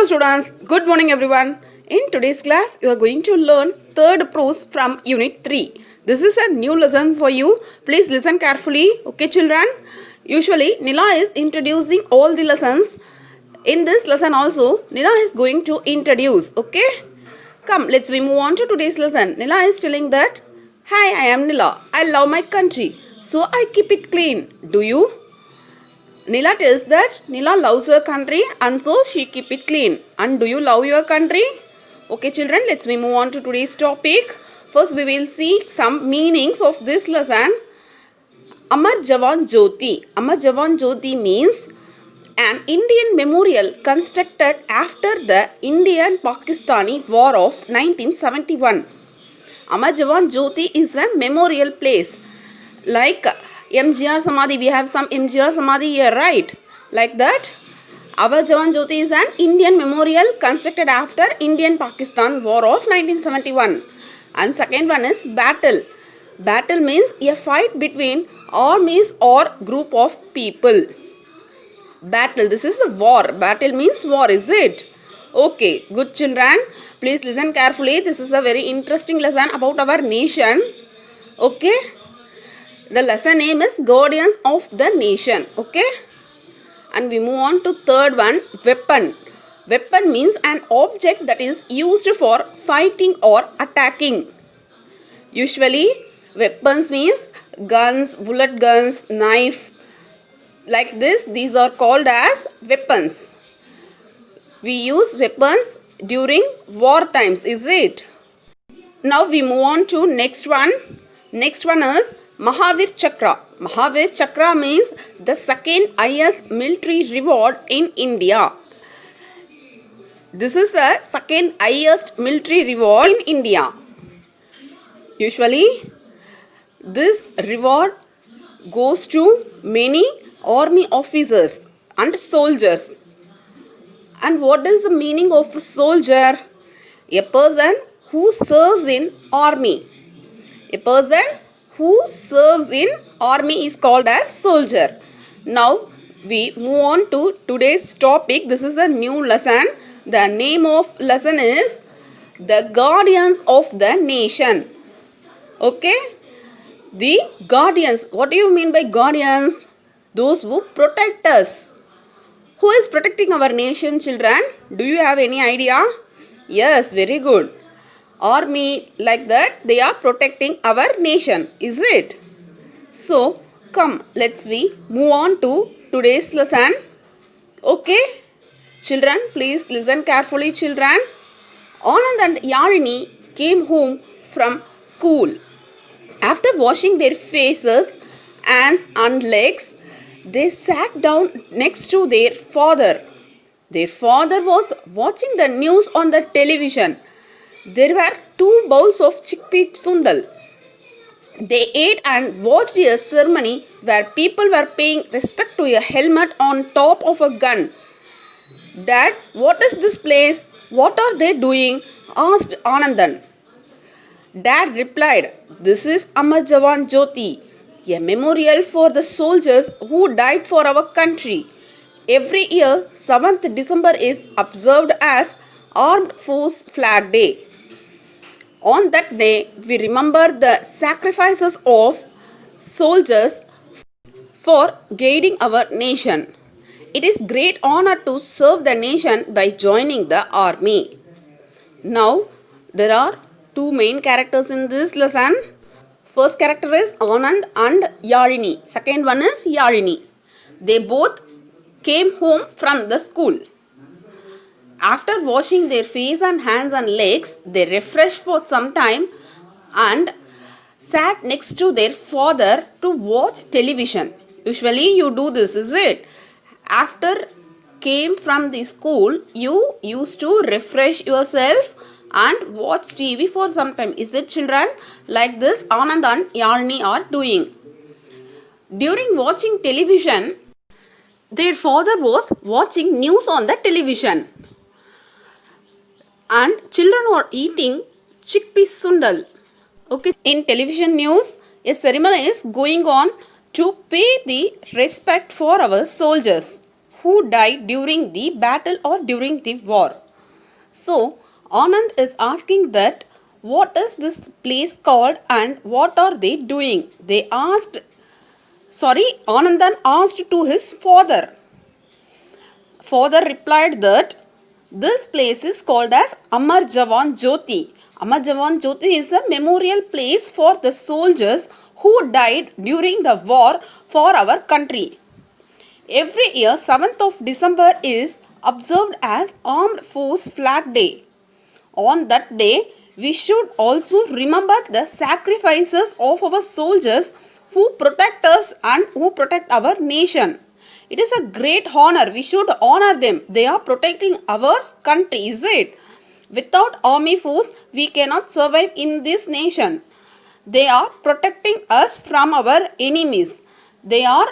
students, good morning everyone. In today's class, you are going to learn third prose from unit 3. This is a new lesson for you. Please listen carefully. Okay children? Usually, Nila is introducing all the lessons. In this lesson also, Nila is going to introduce. Okay? Come, let's move on to today's lesson. Nila is telling that, Hi, I am Nila. I love my country. So I keep it clean. Do you? Nila tells that Nila loves her country and so she keep it clean. And do you love your country? Okay children, let's move on to today's topic. First we will see some meanings of this lesson. Amar Jawan Jyoti. Amar Jawan Jyoti means an Indian memorial constructed after the Indian-Pakistani War of 1971. Amar Jawan Jyoti is a memorial place. Like MGR Samadhi, we have some MGR Samadhi here, right? Like that, Amar Jawan Jyoti is an Indian memorial constructed after Indian-Pakistan War of 1971. And second one is battle. Battle means a fight between armies or group of people. Battle, this is a war. Battle means war, is it? Okay, good children. Please listen carefully. This is a very interesting lesson about our nation. Okay. The lesson name is Guardians of the Nation. Okay. And we move on to third one, weapon. Weapon means an object that is used for fighting or attacking. Usually, weapons means guns, bullet guns, knife. Like this, these are called as weapons. We use weapons during war times, is it? Now we move on to next one. Next one is Mahavir Chakra. Mahavir Chakra means the second highest military reward in India. This is the second highest military reward in India. Usually, this reward goes to many army officers and soldiers. And what is the meaning of a soldier? A person who serves in army. A person who serves in army is called as soldier. Now we move on to today's topic. This is a new lesson. The name of lesson is The Guardians of the Nation. Okay? The guardians. What do you mean by guardians? Those who protect us. Who is protecting our nation, children? Do you have any idea? Yes, very good. Army, like that, they are protecting our nation, is it? So, come, let's move on to today's lesson. Okay? Children, please listen carefully, children. Anand and Yalini came home from school. After washing their faces, hands and legs, they sat down next to their father. Their father was watching the news on the television. There were 2 bowls of chickpea sundal. They ate and watched a ceremony where people were paying respect to a helmet on top of a gun. Dad, what is this place? What are they doing? Asked Anandan. Dad replied, This is Amar Jawan Jyoti, a memorial for the soldiers who died for our country. Every year, 7th December is observed as Armed Force Flag Day. On that day, we remember the sacrifices of soldiers for guiding our nation. It is great honor to serve the nation by joining the army. Now, there are 2 main characters in this lesson. First character is Anand and Yalini. Second one is Yalini. They both came home from the school. After washing their face and hands and legs, they refreshed for some time and sat next to their father to watch television. Usually you do this, is it? After came from the school, you used to refresh yourself and watch TV for some time. Is it children? Like this Anand and Yalini are doing. During watching television, their father was watching news on the television. And children were eating chickpea sundal. Okay. In television news, a ceremony is going on to pay the respect for our soldiers who died during the battle or during the war. So, Anand is asking that what is this place called and what are they doing? Anandan asked to his father. Father replied that this place is called as Amar Jawan Jyoti. Amar Jawan Jyoti is a memorial place for the soldiers who died during the war for our country. Every year, 7th of December is observed as Armed Force Flag Day. On that day, we should also remember the sacrifices of our soldiers who protect us and who protect our nation. It is a great honor. We should honor them. They are protecting our country, is it? Without army force, we cannot survive in this nation. They are protecting us from our enemies. They are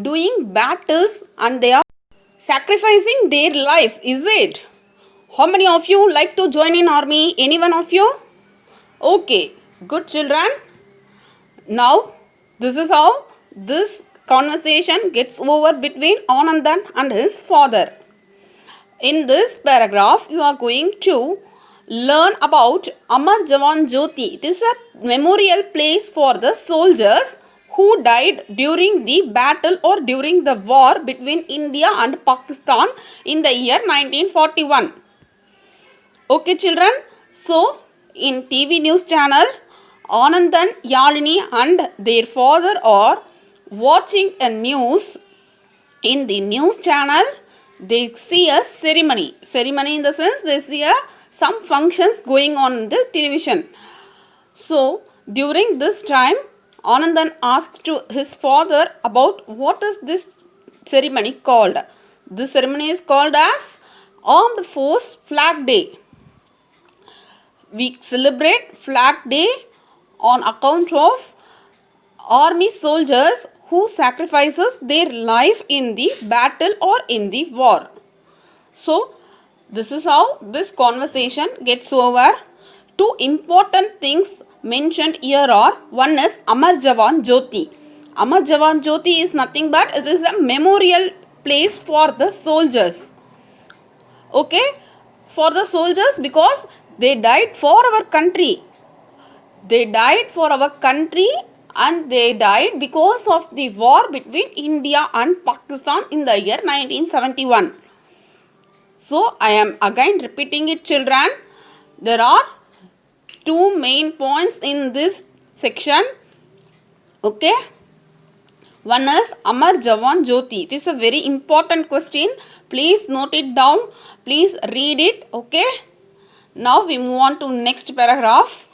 doing battles and they are sacrificing their lives, is it? How many of you like to join in army? Any one of you? Okay, good children. Now, this is how this conversation gets over between Anandan and his father. In this paragraph, you are going to learn about Amar Jawan Jyoti. It is a memorial place for the soldiers who died during the battle or during the war between India and Pakistan in the year 1941. Okay children, so in TV news channel, Anandan, Yalini and their father are watching a news. In the news channel, they see a ceremony. Ceremony in the sense they see some functions going on in the television. So during this time, Anandan asked to his father about what is this ceremony called. This ceremony is called as Armed Force Flag Day. We celebrate Flag Day on account of army soldiers who sacrifices their life in the battle or in the war. So, this is how this conversation gets over. Two important things mentioned here are, one is Amar Jawan Jyoti. Amar Jawan Jyoti is nothing but it is a memorial place for the soldiers. Okay, for the soldiers because they died for our country. They died for our country and they died because of the war between India and Pakistan in the year 1971. So, I am again repeating it children. There are two main points in this section. Okay. One is Amar Jawan Jyoti. It is a very important question. Please note it down. Please read it. Okay. Now we move on to next paragraph.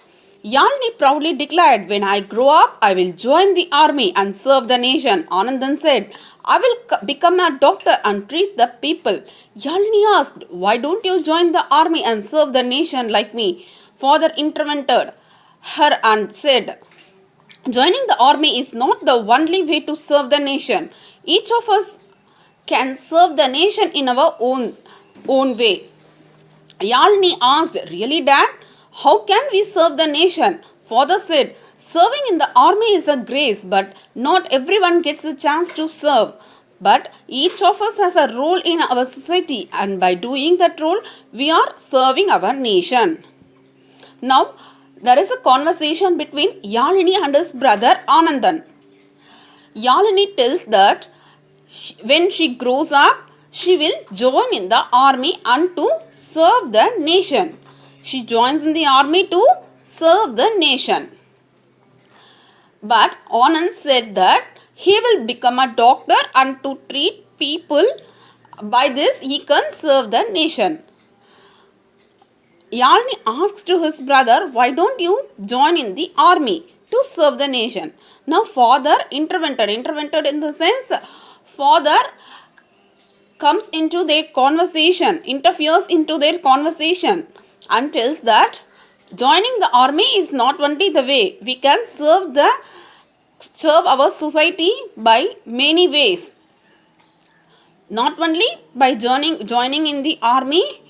Yalini proudly declared, when I grow up, I will join the army and serve the nation. Anandan said, I will become a doctor and treat the people. Yalini asked, why don't you join the army and serve the nation like me? Father intervened her and said, joining the army is not the only way to serve the nation. Each of us can serve the nation in our own way. Yalini asked, really dad? How can we serve the nation? Father said, serving in the army is a grace, but not everyone gets a chance to serve. But each of us has a role in our society, and by doing that role, we are serving our nation. Now, there is a conversation between Yalini and his brother Anandan. Yalini tells that when she grows up, she will join in the army and to serve the nation. She joins in the army to serve the nation. But Anand said that he will become a doctor and to treat people. By this, he can serve the nation. Yalini asks to his brother, why don't you join in the army to serve the nation? Now, father intervened in the sense, father comes into their conversation, interferes into their conversation and tells that joining the army is not only the way. We can serve our society by many ways. Not only by joining in the army,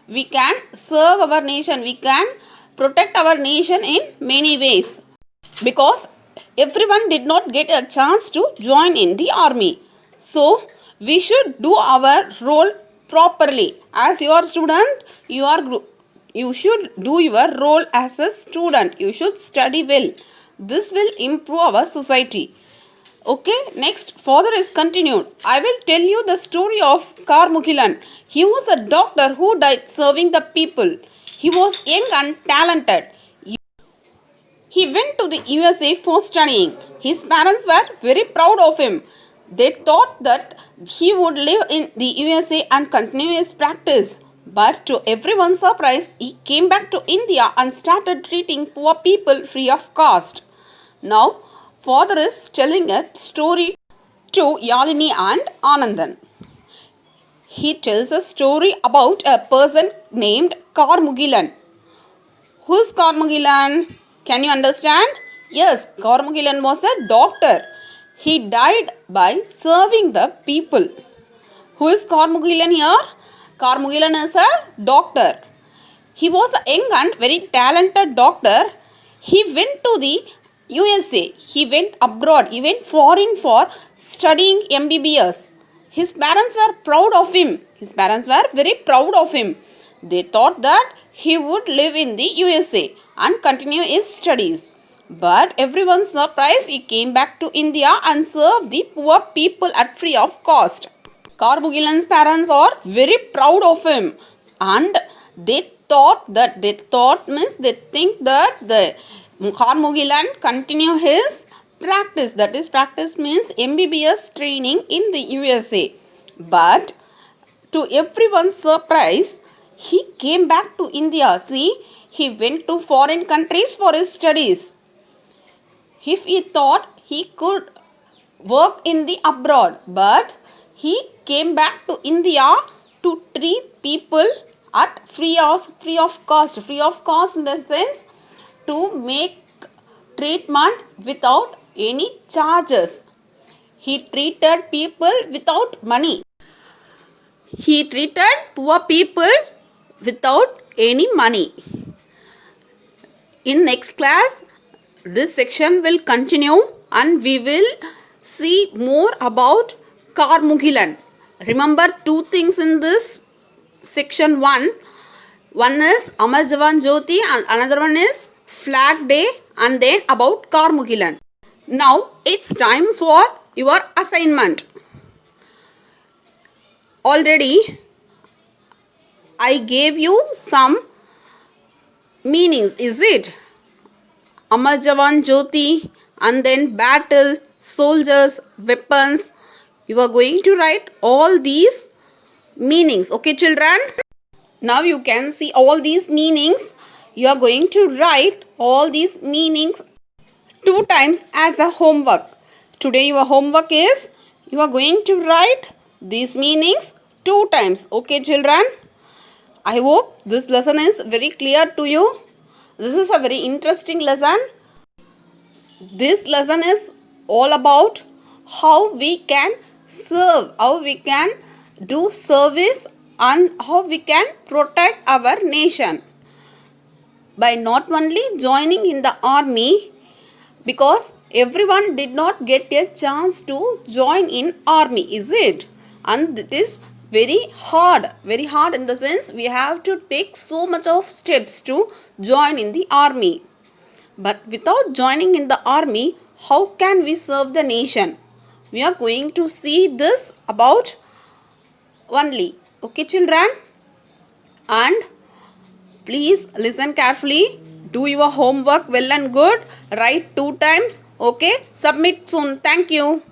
we can serve our nation, we can protect our nation in many ways. Because everyone did not get a chance to join in the army. So, We should do our role properly. As your student, you should do your role as a student. You should study well. This will improve our society. Okay, next further is continued. I will tell you the story of Karmugilan. He was a doctor who died serving the people. He was young and talented. He went to the USA for studying. His parents were very proud of him. They thought that he would live in the USA and continue his practice. But to everyone's surprise, he came back to India and started treating poor people free of cost. Now, father is telling a story to Yalini and Anandan. He tells a story about a person named Karmugilan. Who is Karmugilan? Can you understand? Yes, Karmugilan was a doctor. He died by serving the people. Who is Karmugilan here? Karmugilan is a doctor. He was a young and very talented doctor. He went to the USA. He went abroad. He went foreign for studying MBBS. His parents were proud of him. His parents were very proud of him. They thought that he would live in the USA and continue his studies. But everyone's surprised, he came back to India and served the poor people at free of cost. Karmugilan's parents are very proud of him, and they think that the Karmugilan continue his practice. That is, practice means MBBS training in the USA. But to everyone's surprise, he came back to India. See, he went to foreign countries for his studies. If he thought he could work in the abroad, but he came back to India to treat people at free of cost. Free of cost in the sense to make treatment without any charges. He treated people without money. He treated poor people without any money. In next class, this section will continue and we will see more about Karmugilan. Remember two things in this section 1. One is Amar Jawan Jyoti and another one is Flag Day, and then about Karmugilan. Now it's time for your assignment. Already I gave you some meanings, is it? Amar Jawan Jyoti, and then battle, soldiers, weapons. You are going to write all these meanings. Okay, children? Now you can see all these meanings. You are going to write all these meanings 2 times as a homework. Today your homework is you are going to write these meanings 2 times. Okay, children? I hope this lesson is very clear to you. This is a very interesting lesson. This lesson is all about how we can serve, how we can do service, and how we can protect our nation by not only joining in the army, because everyone did not get a chance to join in army, is it? And it is very hard in the sense we have to take so much of steps to join in the army. But without joining in the army, how can we serve the nation? We are going to see this about only. Okay, children? And please listen carefully. Do your homework well and good. Write 2 times. Okay? Submit soon. Thank you.